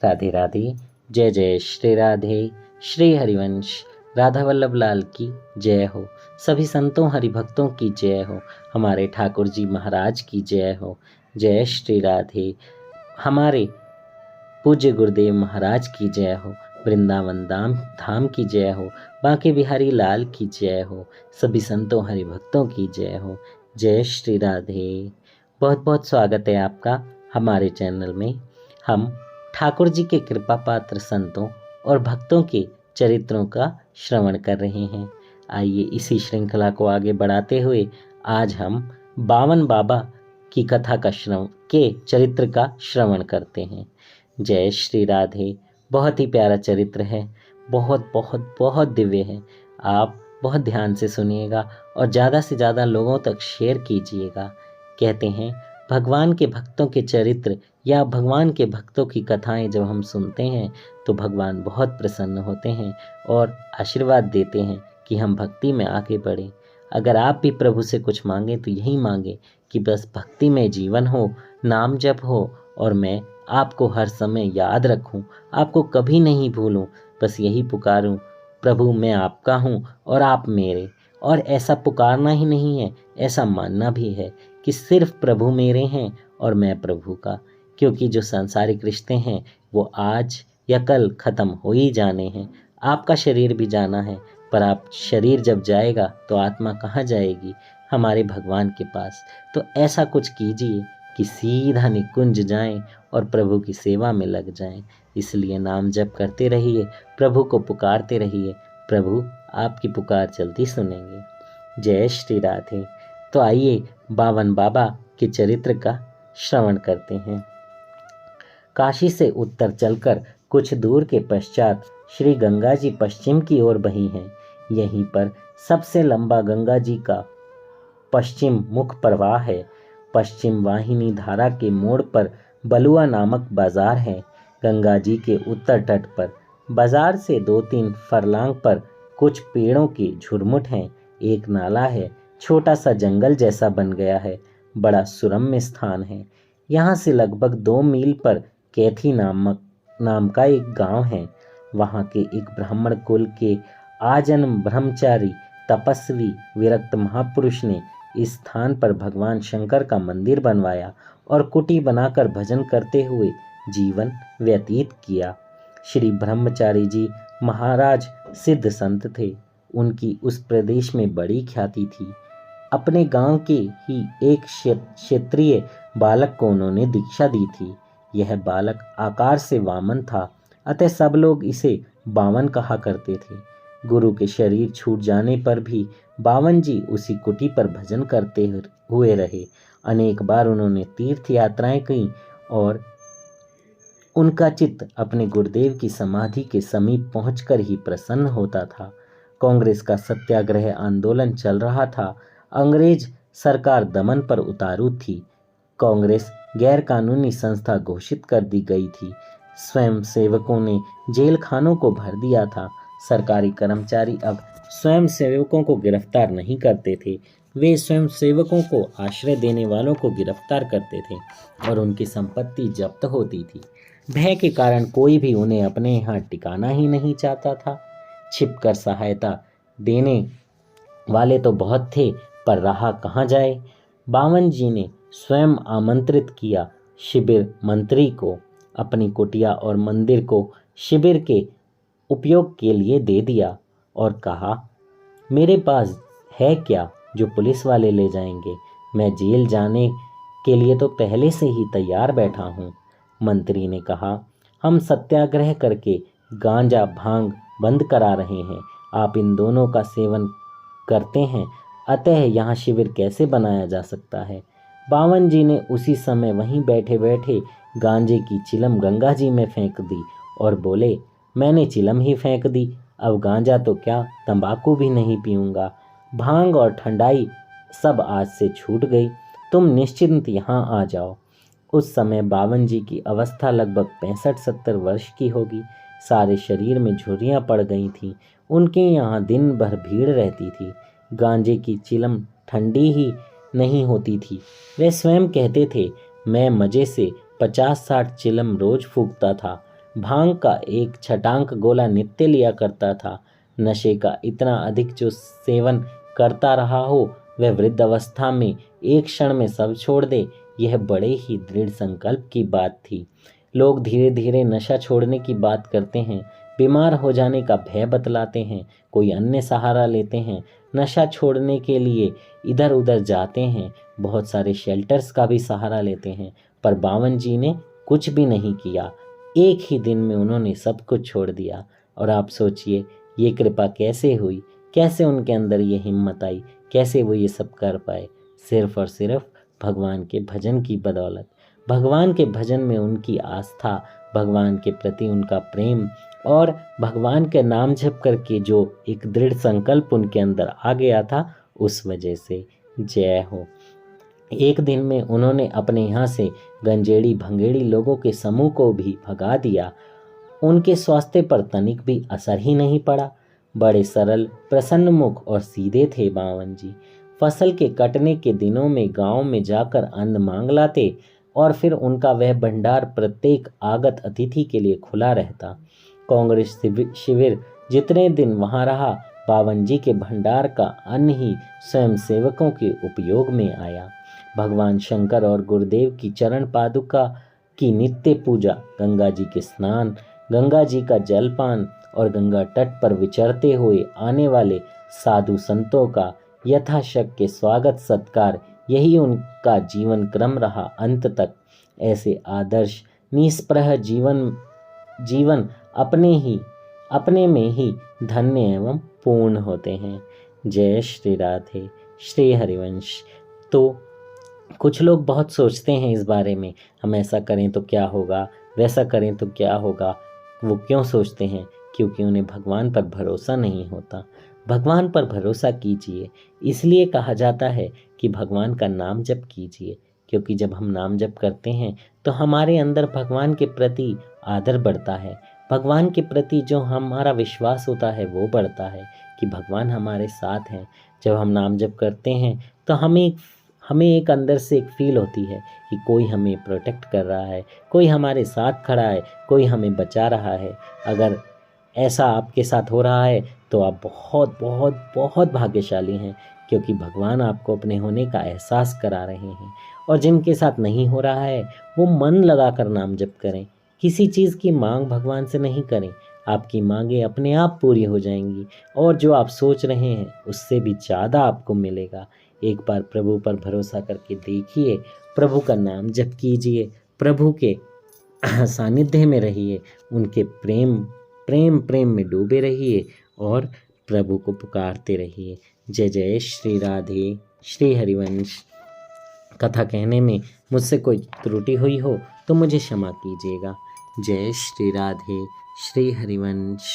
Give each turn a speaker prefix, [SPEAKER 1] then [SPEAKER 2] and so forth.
[SPEAKER 1] राधे राधे। जय जय श्री राधे। श्री हरिवंश राधा वल्लभ लाल की जय हो। सभी संतों हरिभक्तों की जय हो। हमारे ठाकुर जी महाराज की जय हो। जय श्री राधे। हमारे पूज्य गुरुदेव महाराज की जय हो। वृंदावन धाम की जय हो। बांके बिहारी लाल की जय हो। सभी संतों हरिभक्तों की जय हो। जय श्री राधे। बहुत बहुत स्वागत है आपका हमारे चैनल में। हम ठाकुर जी के कृपा पात्र संतों और भक्तों के चरित्रों का श्रवण कर रहे हैं। आइए इसी श्रृंखला को आगे बढ़ाते हुए आज हम बावन बाबा की कथा का चरित्र का श्रवण करते हैं। जय श्री राधे। बहुत ही प्यारा चरित्र है, बहुत बहुत बहुत दिव्य है। आप बहुत ध्यान से सुनिएगा और ज़्यादा से ज़्यादा लोगों तक शेयर कीजिएगा। कहते हैं भगवान के भक्तों के चरित्र या भगवान के भक्तों की कथाएं जब हम सुनते हैं तो भगवान बहुत प्रसन्न होते हैं और आशीर्वाद देते हैं कि हम भक्ति में आगे बढ़ें। अगर आप भी प्रभु से कुछ मांगें तो यही मांगें कि बस भक्ति में जीवन हो, नाम जप हो और मैं आपको हर समय याद रखूं, आपको कभी नहीं भूलूं। बस यही पुकारूं, प्रभु मैं आपका हूं और आप मेरे। और ऐसा पुकारना ही नहीं है, ऐसा मानना भी है कि सिर्फ प्रभु मेरे हैं और मैं प्रभु का। क्योंकि जो सांसारिक रिश्ते हैं वो आज या कल ख़त्म हो ही जाने हैं। आपका शरीर भी जाना है, पर आप शरीर जब जाएगा तो आत्मा कहाँ जाएगी? हमारे भगवान के पास। तो ऐसा कुछ कीजिए कि सीधा निकुंज जाएं और प्रभु की सेवा में लग जाएं। इसलिए नाम जप करते रहिए, प्रभु को पुकारते रहिए। प्रभु आपकी पुकार जल्दी सुनेंगे। जय श्री राधे। तो आइए बावन बाबा के चरित्र का श्रवण करते हैं। काशी से उत्तर चलकर कुछ दूर के पश्चात श्री गंगा जी पश्चिम की ओर बही हैं। यहीं पर सबसे लंबा गंगा जी का पश्चिम मुख प्रवाह है। पश्चिम वाहिनी धारा के मोड़ पर बलुआ नामक बाजार है। गंगा जी के उत्तर तट पर बाजार से 2-3 फरलांग पर कुछ पेड़ों के झुरमुट हैं। एक नाला है, छोटा सा जंगल जैसा बन गया है। बड़ा सुरम्य स्थान है। यहाँ से लगभग 2 मील पर कैथी नाम का एक गांव है। वहाँ के एक ब्राह्मण कुल के आजन्म ब्रह्मचारी तपस्वी विरक्त महापुरुष ने इस स्थान पर भगवान शंकर का मंदिर बनवाया और कुटी बनाकर भजन करते हुए जीवन व्यतीत किया। श्री ब्रह्मचारी जी महाराज सिद्ध संत थे। उनकी उस प्रदेश में बड़ी ख्याति थी। अपने गांव के ही एक क्षेत्रीय बालक को उन्होंने दीक्षा दी थी। यह बालक आकार से वामन था, अतः सब लोग इसे बावन कहा करते थे। गुरु के शरीर छूट जाने पर भी बावन जी उसी कुटी पर भजन करते हुए रहे। अनेक बार उन्होंने तीर्थ यात्राएं की और उनका चित्त अपने गुरुदेव की समाधि के समीप पहुंचकर ही प्रसन्न होता था। कांग्रेस का सत्याग्रह आंदोलन चल रहा था। अंग्रेज सरकार दमन पर उतारू थी। कांग्रेस गैर कानूनी संस्था घोषित कर दी गई थी। स्वयं सेवकों ने जेल खानों को भर दिया था। सरकारी कर्मचारी अब स्वयं सेवकों को गिरफ्तार नहीं करते थे, वे स्वयं सेवकों को आश्रय देने वालों को गिरफ्तार करते थे और उनकी संपत्ति जब्त होती थी। भय के कारण कोई भी उन्हें अपने यहाँ टिकाना ही नहीं चाहता था। छिपकर सहायता देने वाले तो बहुत थे, पर रहा कहाँ जाए। बावन जी ने स्वयं आमंत्रित किया शिविर मंत्री को। अपनी कुटिया और मंदिर को शिविर के उपयोग के लिए दे दिया और कहा, मेरे पास है क्या जो पुलिस वाले ले जाएंगे? मैं जेल जाने के लिए तो पहले से ही तैयार बैठा हूँ। मंत्री ने कहा, हम सत्याग्रह करके गांजा भांग बंद करा रहे हैं। आप इन दोनों का सेवन करते हैं, अतः यहाँ शिविर कैसे बनाया जा सकता है? बावन जी ने उसी समय वहीं बैठे बैठे गांजे की चिलम गंगा जी में फेंक दी और बोले, मैंने चिलम ही फेंक दी, अब गांजा तो क्या तंबाकू भी नहीं पीऊँगा। भांग और ठंडाई सब आज से छूट गई। तुम निश्चिंत यहाँ आ जाओ। उस समय बावन जी की अवस्था लगभग 65-70 वर्ष की होगी। सारे शरीर में झुर्रियाँ पड़ गई थीं। उनके यहाँ दिन भर भीड़ रहती थी। गांजे की चिलम ठंडी ही नहीं होती थी। वे स्वयं कहते थे, मैं मज़े से 50-60 चिलम रोज फूकता था। भांग का एक छटांक गोला नित्य लिया करता था। नशे का इतना अधिक जो सेवन करता रहा हो, वह वृद्ध अवस्था में एक क्षण में सब छोड़ दे, यह बड़े ही दृढ़ संकल्प की बात थी। लोग धीरे धीरे नशा छोड़ने की बात करते हैं, बीमार हो जाने का भय बतलाते हैं, कोई अन्य सहारा लेते हैं, नशा छोड़ने के लिए इधर उधर जाते हैं, बहुत सारे शेल्टर्स का भी सहारा लेते हैं, पर बावन जी ने कुछ भी नहीं किया। एक ही दिन में उन्होंने सब कुछ छोड़ दिया। और आप सोचिए ये कृपा कैसे हुई, कैसे उनके अंदर ये हिम्मत आई, कैसे वो ये सब कर पाए? सिर्फ और सिर्फ भगवान के भजन की बदौलत। भगवान के भजन में उनकी आस्था, भगवान के प्रति उनका प्रेम और भगवान के नाम जप करके जो एक दृढ़ संकल्प उनके अंदर आ गया था, उस वजह से। जय हो। एक दिन में उन्होंने अपने यहाँ से गंजेड़ी भंगेड़ी लोगों के समूह को भी भगा दिया। उनके स्वास्थ्य पर तनिक भी असर ही नहीं पड़ा। बड़े सरल, प्रसन्न मुख और सीधे थे बावन जी। फसल के कटने के दिनों में गांव में जाकर अन्न मांग लाते और फिर उनका वह भंडार प्रत्येक आगत अतिथि के लिए खुला रहता। कांग्रेस शिविर जितने दिन वहां रहा, बावन जी के भंडार का अन्न ही स्वयं सेवकों के उपयोग में आया। भगवान शंकर और गुरुदेव की चरण पादुका की नित्य पूजा, गंगा जी के स्नान, गंगा जी का जलपान और गंगा तट पर विचरते हुए आने वाले साधु संतों का यथाशक्य स्वागत सत्कार, यही उनका जीवन क्रम रहा अंत तक। ऐसे आदर्श निष्प्रह जीवन अपने में ही धन्य एवं पूर्ण होते हैं। जय श्री राधे, श्री हरिवंश। तो कुछ लोग बहुत सोचते हैं इस बारे में, हम ऐसा करें तो क्या होगा, वैसा करें तो क्या होगा। वो क्यों सोचते हैं? क्योंकि उन्हें भगवान पर भरोसा नहीं होता। भगवान पर भरोसा कीजिए। इसलिए कहा जाता है कि भगवान का नाम जप कीजिए, क्योंकि जब हम नाम जप करते हैं तो हमारे अंदर भगवान के प्रति आदर बढ़ता है, भगवान के प्रति जो हमारा विश्वास होता है वो बढ़ता है कि भगवान हमारे साथ हैं। जब हम नाम जप करते हैं तो हमें एक अंदर से एक फील होती है कि कोई हमें प्रोटेक्ट कर रहा है, कोई हमारे साथ खड़ा है, कोई हमें बचा रहा है। अगर ऐसा आपके साथ हो रहा है तो आप बहुत बहुत बहुत भाग्यशाली हैं, क्योंकि भगवान आपको अपने होने का एहसास करा रहे हैं। और जिनके साथ नहीं हो रहा है वो मन लगाकर नाम जप करें। किसी चीज़ की मांग भगवान से नहीं करें, आपकी मांगें अपने आप पूरी हो जाएंगी और जो आप सोच रहे हैं उससे भी ज़्यादा आपको मिलेगा। एक बार प्रभु पर भरोसा करके देखिए, प्रभु का नाम जप कीजिए, प्रभु के सानिध्य में रहिए, उनके प्रेम में डूबे रहिए और प्रभु को पुकारते रहिए। जय जय श्री राधे, श्री हरिवंश। कथा कहने में मुझसे कोई त्रुटि हुई हो तो मुझे क्षमा कीजिएगा। जय श्री राधे, श्री हरिवंश।